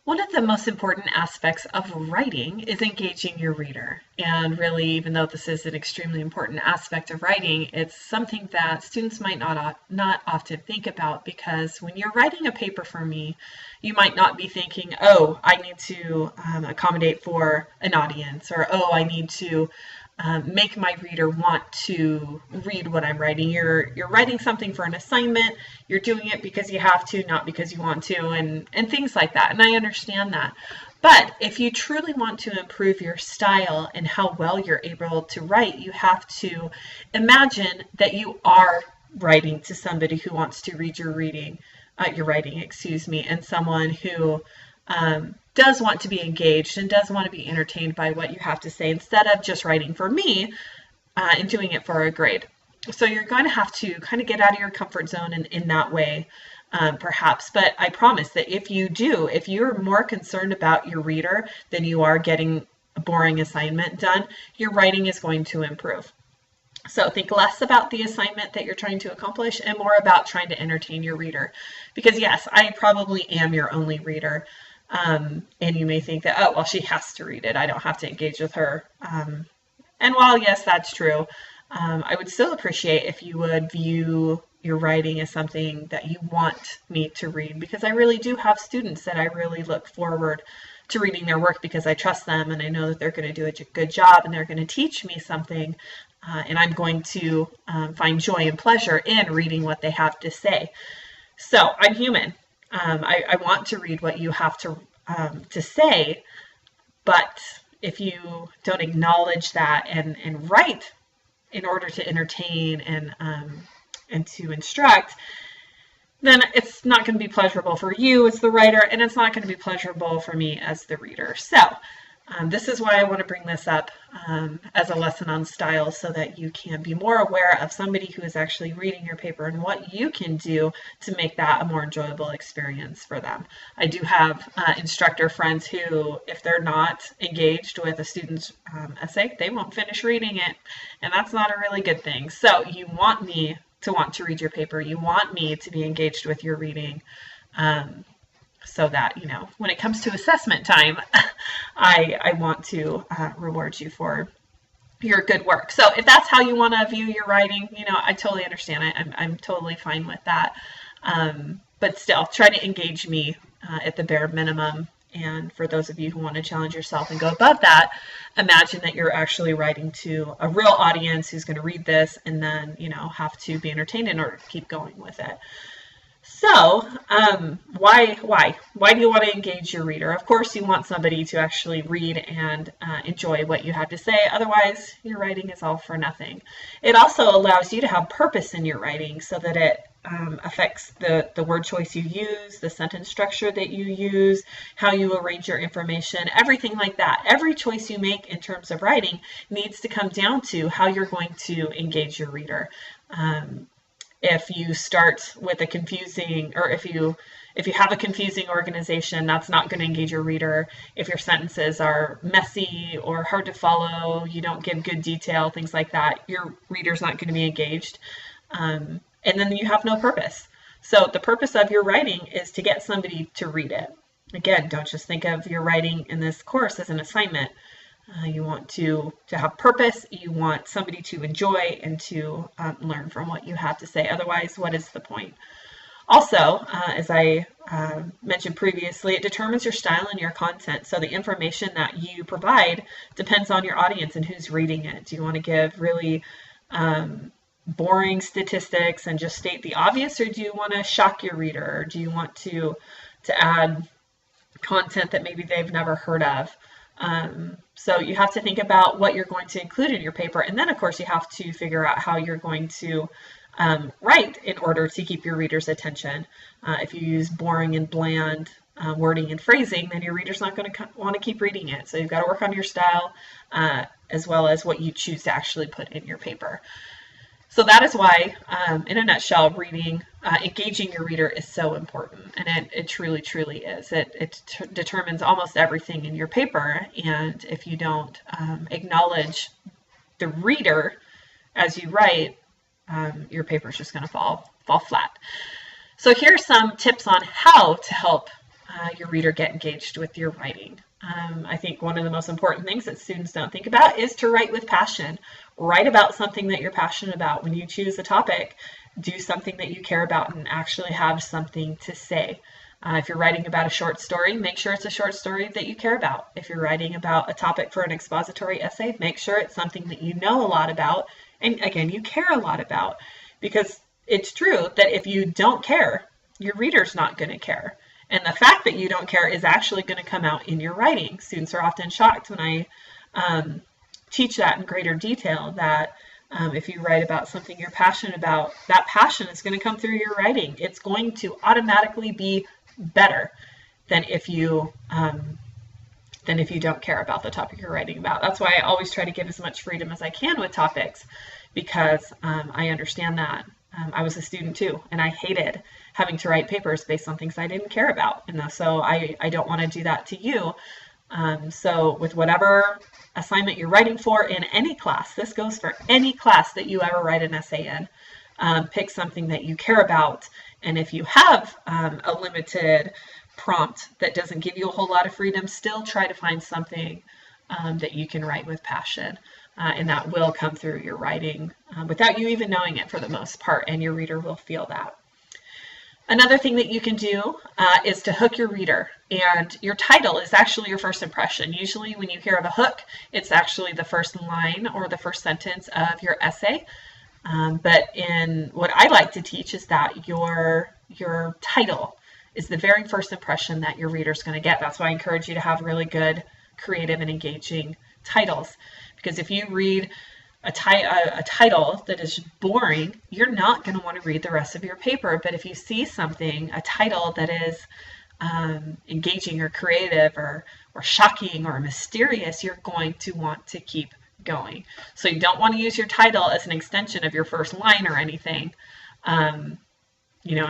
One of the most important aspects of writing is engaging your reader. And really, even though this is an extremely important aspect of writing, it's something that students might not often think about, because when you're writing a paper for me, you might not be thinking, oh, I need to accommodate for an audience, or oh, I need to make my reader want to read what I'm writing. You're writing something for an assignment. You're doing it because you have to, not because you want to, and things like that. And I understand that. But if you truly want to improve your style and how well you're able to write, you have to imagine that you are writing to somebody who wants to read your writing, excuse me, and someone who does want to be engaged and does want to be entertained by what you have to say, instead of just writing for me and doing it for a grade. So you're going to have to kind of get out of your comfort zone in that way, perhaps. But I promise that if you're more concerned about your reader than you are getting a boring assignment done, your writing is going to improve. So think less about the assignment that you're trying to accomplish and more about trying to entertain your reader. Because yes, I probably am your only reader. And you may think that, oh, well, she has to read it. I don't have to engage with her. And while, yes, that's true, I would still appreciate if you would view your writing as something that you want me to read, because I really do have students that I really look forward to reading their work, because I trust them and I know that they're going to do a good job and they're going to teach me something, and I'm going to find joy and pleasure in reading what they have to say. So I'm human. I want to read what you have to say, but if you don't acknowledge that and write in order to entertain and to instruct, then it's not going to be pleasurable for you as the writer, and it's not going to be pleasurable for me as the reader. So this is why I want to bring this up as a lesson on style, so that you can be more aware of somebody who is actually reading your paper and what you can do to make that a more enjoyable experience for them. I do have instructor friends who, if they're not engaged with a student's essay, they won't finish reading it, and that's not a really good thing. So you want me to want to read your paper. You want me to be engaged with your reading. So that, when it comes to assessment time, I want to reward you for your good work. So if that's how you want to view your writing, I totally understand. I'm totally fine with that. But still, try to engage me at the bare minimum. And for those of you who want to challenge yourself and go above that, imagine that you're actually writing to a real audience who's going to read this and then, have to be entertained in order to keep going with it. So why do you want to engage your reader? Of course, you want somebody to actually read and enjoy what you have to say. Otherwise, your writing is all for nothing. It also allows you to have purpose in your writing, so that it affects the word choice you use, the sentence structure that you use, how you arrange your information, everything like that. Every choice you make in terms of writing needs to come down to how you're going to engage your reader. If you start with a confusing, or if you have a confusing organization, that's not going to engage your reader. If your sentences are messy or hard to follow, you don't give good detail, things like that, your reader's not going to be engaged. And then you have no purpose. So the purpose of your writing is to get somebody to read it. Again, don't just think of your writing in this course as an assignment. You want to have purpose. You want somebody to enjoy and to learn from what you have to say. Otherwise, what is the point? Also, as I mentioned previously, it determines your style and your content. So the information that you provide depends on your audience and who's reading it. Do you want to give really boring statistics and just state the obvious, or do you want to shock your reader? Or do you want to add content that maybe they've never heard of? So you have to think about what you're going to include in your paper, and then of course you have to figure out how you're going to write in order to keep your reader's attention. If you use boring and bland wording and phrasing, then your reader's not going to want to keep reading it. So you've got to work on your style as well as what you choose to actually put in your paper. So that is why, in a nutshell, engaging your reader is so important, and it truly, truly is. It determines almost everything in your paper, and if you don't acknowledge the reader as you write, your paper is just going to fall flat. So here are some tips on how to help your reader get engaged with your writing. I think one of the most important things that students don't think about is to write with passion. Write about something that you're passionate about. When you choose a topic, do something that you care about and actually have something to say. If you're writing about a short story, make sure it's a short story that you care about. If you're writing about a topic for an expository essay, make sure it's something that you know a lot about and, again, you care a lot about. Because it's true that if you don't care, your reader's not going to care. And the fact that you don't care is actually going to come out in your writing. Students are often shocked when I teach that in greater detail, that if you write about something you're passionate about, that passion is going to come through your writing. It's going to automatically be better than if you don't care about the topic you're writing about. That's why I always try to give as much freedom as I can with topics, because I understand that. I was a student too, and I hated having to write papers based on things I didn't care about. And so I don't want to do that to you. So with whatever assignment you're writing for in any class, this goes for any class that you ever write an essay in, pick something that you care about. And if you have a limited prompt that doesn't give you a whole lot of freedom, still try to find something that you can write with passion. And that will come through your writing without you even knowing it for the most part, and your reader will feel that. Another thing that you can do is to hook your reader, and your title is actually your first impression. Usually when you hear of a hook, it's actually the first line or the first sentence of your essay. But in what I like to teach is that your title is the very first impression that your reader's going to get. That's why I encourage you to have really good, creative, and engaging titles. Because if you read a title that is boring, you're not going to want to read the rest of your paper. But if you see something, a title that is engaging or creative or shocking or mysterious, you're going to want to keep going. So you don't want to use your title as an extension of your first line or anything. In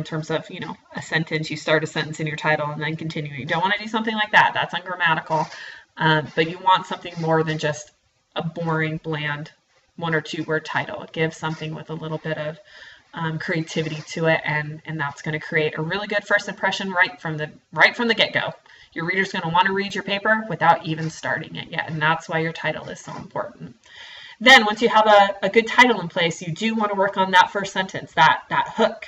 terms of, a sentence, you start a sentence in your title and then continue. You don't want to do something like that. That's ungrammatical. But you want something more than just a boring, bland 1 or 2 word title. Give something with a little bit of creativity to it, and that's going to create a really good first impression right from the get-go. Your reader's going to want to read your paper without even starting it yet, and that's why your title is so important. Then once you have a good title in place, you do want to work on that first sentence, that hook.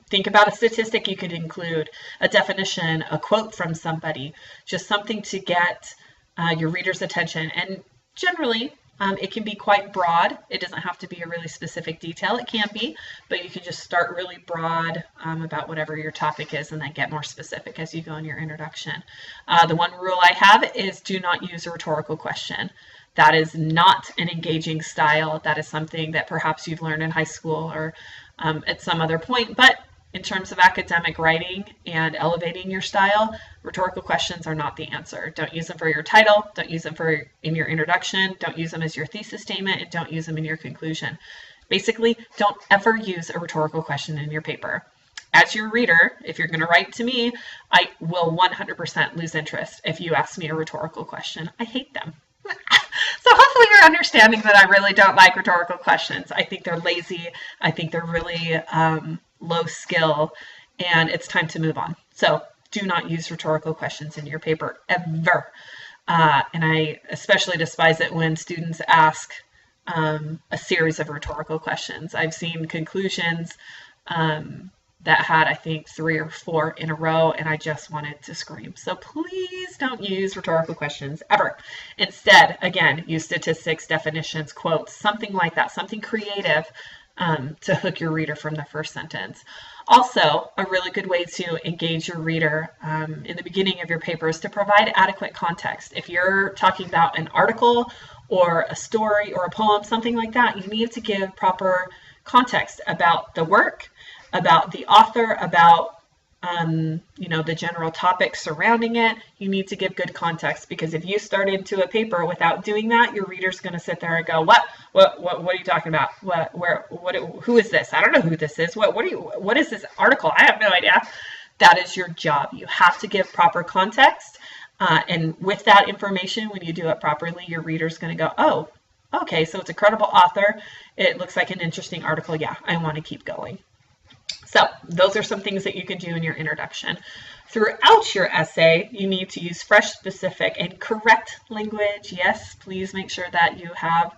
Think about a statistic you could include, a definition, a quote from somebody, just something to get your reader's attention. And generally, it can be quite broad. It doesn't have to be a really specific detail. It can be, but you can just start really broad about whatever your topic is and then get more specific as you go in your introduction. The one rule I have is do not use a rhetorical question. That is not an engaging style. That is something that perhaps you've learned in high school or at some other point, but in terms of academic writing and elevating your style, rhetorical questions are not the answer. Don't use them for your title, don't use them in your introduction, don't use them as your thesis statement, and don't use them in your conclusion. Basically, don't ever use a rhetorical question in your paper. As your reader, if you're going to write to me, I will 100% lose interest if you ask me a rhetorical question. I hate them. So hopefully you're understanding that I really don't like rhetorical questions. I think they're lazy. I think they're really low skill, and it's time to move on. So do not use rhetorical questions in your paper ever. And I especially despise it when students ask a series of rhetorical questions. I've seen conclusions that had, I think, 3 or 4 in a row, and I just wanted to scream. So please don't use rhetorical questions ever. Instead, again, use statistics, definitions, quotes, something like that, something creative to hook your reader from the first sentence. Also, a really good way to engage your reader in the beginning of your paper is to provide adequate context. If you're talking about an article or a story or a poem, something like that, you need to give proper context about the work, about the author, about the general topic surrounding it. You need to give good context, because if you start into a paper without doing that, your reader's going to sit there and go, what are you talking about? Who is this? I don't know who this is. What is this article? I have no idea. That is your job. You have to give proper context. And with that information, when you do it properly, your reader's going to go, oh, okay, so it's a credible author. It looks like an interesting article. Yeah, I want to keep going. So those are some things that you can do in your introduction. Throughout your essay, you need to use fresh, specific, and correct language. Yes, please make sure that you have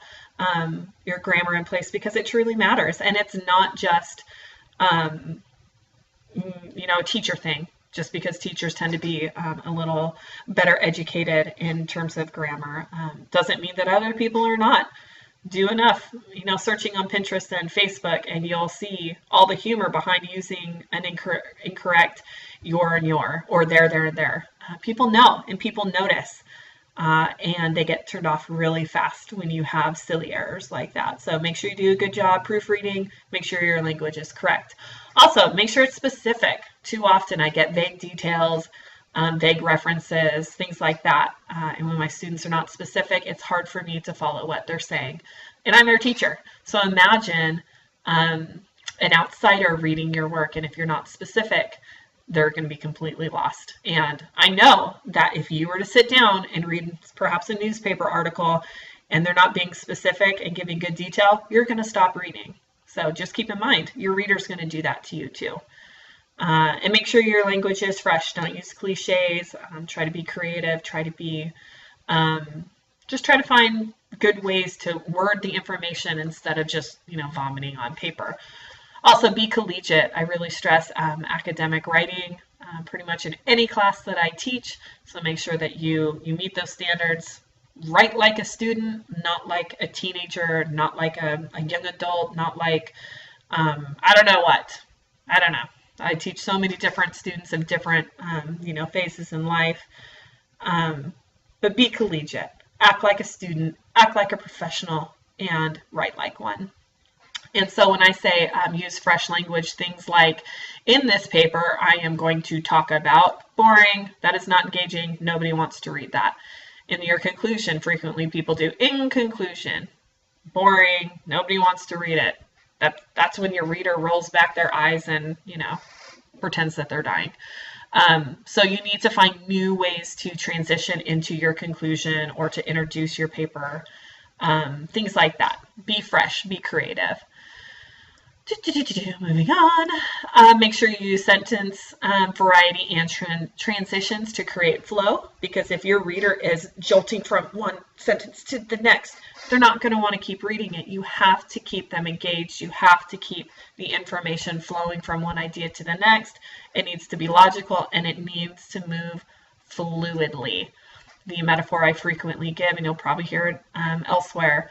your grammar in place, because it truly matters. And it's not just, a teacher thing, just because teachers tend to be a little better educated in terms of grammar. Doesn't mean that other people are not. Do enough, searching on Pinterest and Facebook, and you'll see all the humor behind using an incorrect your and your, or there, and there. People know, and people notice, and they get turned off really fast when you have silly errors like that. So make sure you do a good job proofreading. Make sure your language is correct. Also, make sure it's specific. Too often I get vague details, vague references, things like that. And when my students are not specific, it's hard for me to follow what they're saying. And I'm their teacher. So imagine an outsider reading your work, and if you're not specific, they're going to be completely lost. And I know that if you were to sit down and read perhaps a newspaper article and they're not being specific and giving good detail, you're going to stop reading. So just keep in mind, your reader's going to do that to you too. And make sure your language is fresh. Don't use cliches. Try to be creative. Try to be, just try to find good ways to word the information instead of just, vomiting on paper. Also, be collegiate. I really stress academic writing pretty much in any class that I teach. So make sure that you meet those standards. Write like a student, not like a teenager, not like a young adult, not like, I don't know what. I don't know. I teach so many different students of different, phases in life. But be collegiate. Act like a student, act like a professional, and write like one. And so when I say use fresh language, things like, in this paper, I am going to talk about boring, that is not engaging, nobody wants to read that. In your conclusion, frequently people do, in conclusion, boring, nobody wants to read it. That's when your reader rolls back their eyes and, pretends that they're dying. So you need to find new ways to transition into your conclusion or to introduce your paper, things like that. Be fresh, be creative. Moving on, make sure you use sentence variety and transitions to create flow, because if your reader is jolting from one sentence to the next, they're not going to want to keep reading it. You have to keep them engaged. You have to keep the information flowing from one idea to the next. It needs to be logical, and it needs to move fluidly. The metaphor I frequently give, and you'll probably hear it elsewhere,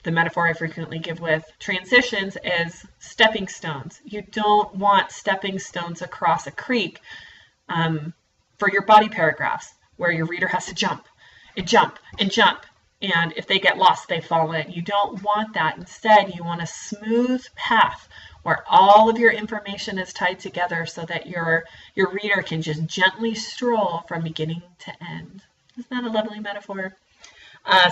the metaphor I frequently give with transitions is stepping stones. You don't want stepping stones across a creek for your body paragraphs, where your reader has to jump and jump and jump. And if they get lost, they fall in. You don't want that. Instead, you want a smooth path where all of your information is tied together so that your reader can just gently stroll from beginning to end. Isn't that a lovely metaphor?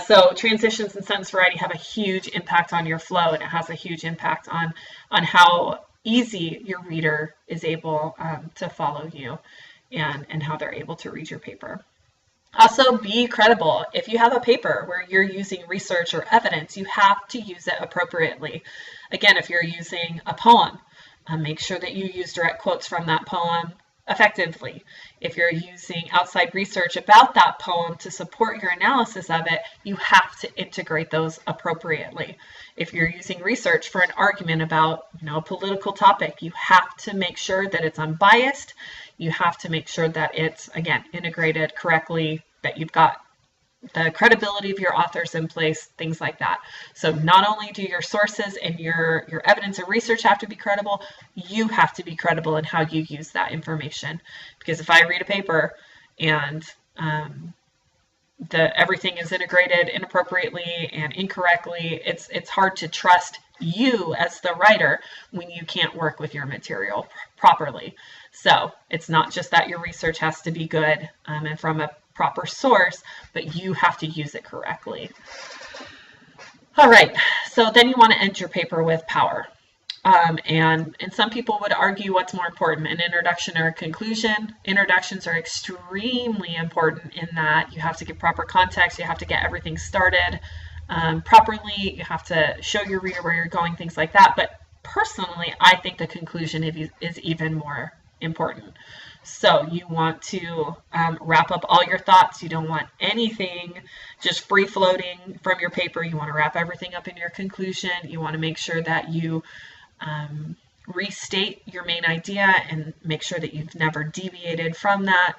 So transitions and sentence variety have a huge impact on your flow, and it has a huge impact on how easy your reader is able to follow you and how they're able to read your paper. Also, be credible. If you have a paper where you're using research or evidence, you have to use it appropriately. Again, if you're using a poem, make sure that you use direct quotes from that poem effectively. If you're using outside research about that poem to support your analysis of it, you have to integrate those appropriately. If you're using research for an argument about, a political topic, you have to make sure that it's unbiased. You have to make sure that it's, again, integrated correctly, that you've got the credibility of your authors in place, things like that. So not only do your sources and your evidence and research have to be credible, you have to be credible in how you use that information. Because if I read a paper and everything is integrated inappropriately and incorrectly, it's hard to trust you as the writer when you can't work with your material properly. So it's not just that your research has to be good and from a proper source, but you have to use it correctly. All right, so then you want to end your paper with power. And some people would argue what's more important, an introduction or a conclusion. Introductions are extremely important in that you have to give proper context, you have to get everything started properly, you have to show your reader where you're going, things like that. But personally, I think the conclusion is even more important. So you want to wrap up all your thoughts. You don't want anything just free floating from your paper. You want to wrap everything up in your conclusion. You want to make sure that you restate your main idea and make sure that you've never deviated from that.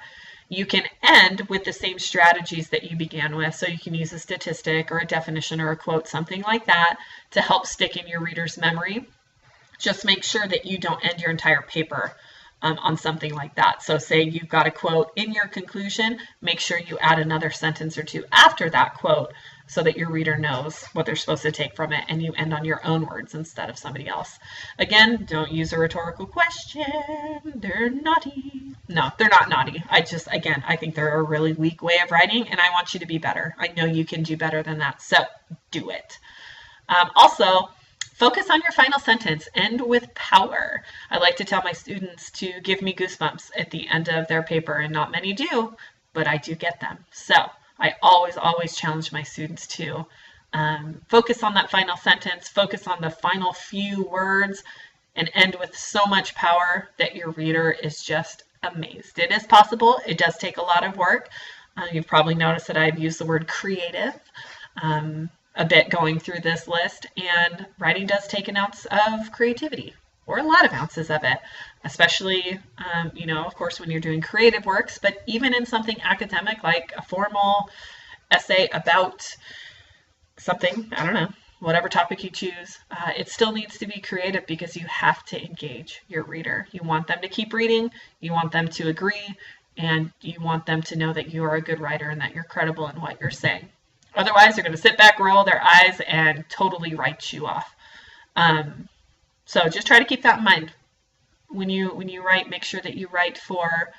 You can end with the same strategies that you began with. So you can use a statistic or a definition or a quote, something like that, to help stick in your reader's memory. Just make sure that you don't end your entire paper on something like that. So say you've got a quote in your conclusion, make sure you add another sentence or two after that quote so that your reader knows what they're supposed to take from it, and you end on your own words instead of somebody else. Again, don't use a rhetorical question. They're naughty. No, they're not naughty. I think they're a really weak way of writing, and I want you to be better. I know you can do better than that, so do it. Also, focus on your final sentence. End with power. I like to tell my students to give me goosebumps at the end of their paper, and not many do, but I do get them. So I always challenge my students to focus on that final sentence, focus on the final few words, and end with so much power that your reader is just amazed. It is possible. It does take a lot of work. You've probably noticed that I've used the word creative a bit going through this list, and writing does take an ounce of creativity, or a lot of ounces of it, especially, of course, when you're doing creative works, but even in something academic like a formal essay about something, I don't know, whatever topic you choose, it still needs to be creative because you have to engage your reader. You want them to keep reading, you want them to agree, and you want them to know that you are a good writer and that you're credible in what you're saying. Otherwise, they're going to sit back, roll their eyes, and totally write you off. So just try to keep that in mind. When you write, make sure that you write for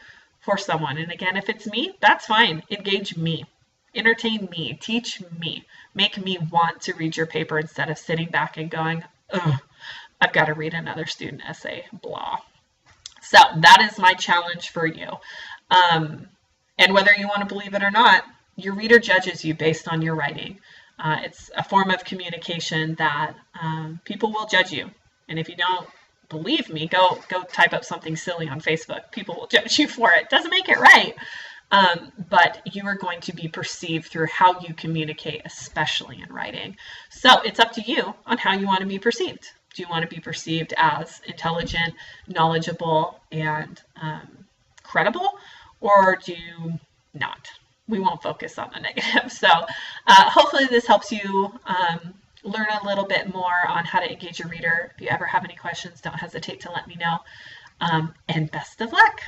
someone. And again, if it's me, that's fine. Engage me. Entertain me. Teach me. Make me want to read your paper instead of sitting back and going, ugh, I've got to read another student essay, blah. So that is my challenge for you. And whether you want to believe it or not, your reader judges you based on your writing. It's a form of communication that people will judge you. And if you don't believe me, go type up something silly on Facebook. People will judge you for it. Doesn't make it right. But you are going to be perceived through how you communicate, especially in writing. So it's up to you on how you want to be perceived. Do you want to be perceived as intelligent, knowledgeable, and credible, or do you not? We won't focus on the negative. So hopefully this helps you learn a little bit more on how to engage your reader. If you ever have any questions, don't hesitate to let me know. And best of luck.